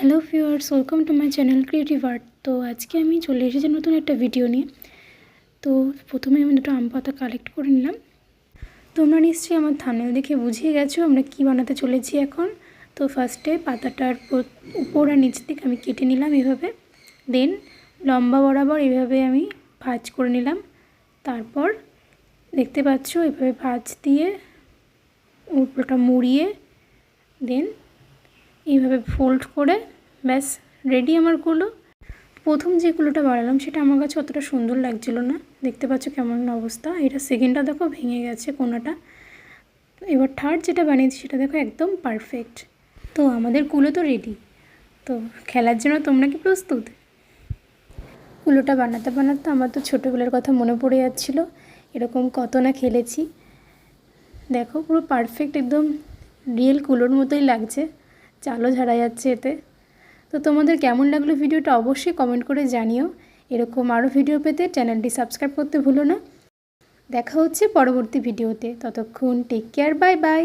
Hello viewers, welcome to my channel creative art. তো আজকে আমি চলে এসেছি নতুন একটা ভিডিও নিয়ে। তো প্রথমে আমি দুটো আম পাতা কালেক্ট করে নিলাম। তোমরা নিশ্চয়ই আমার থাম্বনেল দেখে বুঝিয়ে গেছো আমরা কি বানাতে চলেছি এখন। তো ফার্স্টে পাতাটার উপর আর নিচ দিক আমি কেটে নিলাম এভাবে, দেন লম্বা বরাবর এভাবে আমি ভাঁজ করে নিলাম। তারপর দেখতে পাচ্ছ এভাবে ভাঁজ দিয়ে উপরটা মুড়িয়ে দেন এইভাবে ফোল্ড করে ব্যাস রেডি আমার কুলো। প্রথম যে কুলোটা বানালাম সেটা আমার কাছে অতটা সুন্দর লাগছিল না, দেখতে পাচ্ছ কেমন অবস্থা। এটা সেকেন্ডটা দেখো ভেঙে গেছে কোনাটা। এবার থার্ড যেটা বানিয়েছি সেটা দেখো একদম পারফেক্ট। তো আমাদের কুলো তো রেডি। তো খেলার জন্য তোমরা কি প্রস্তুত? কুলোটা বানাতে বানাতে আমার তো ছোটোবেলার কথা মনে পড়ে যাচ্ছিল, এরকম কত না খেলেছি। দেখো পুরো পারফেক্ট একদম রিয়েল কুলোর মতোই লাগছে, চালও ঝাড়া যাচ্ছে এতে। তো তোমাদের কেমন লাগলো ভিডিওটা অবশ্যই কমেন্ট করে জানিও। এরকম আরও ভিডিও পেতে চ্যানেলটি সাবস্ক্রাইব করতে ভুলো না। দেখা হচ্ছে পরবর্তী ভিডিওতে, ততক্ষণ টেক কেয়ার, বাই বাই।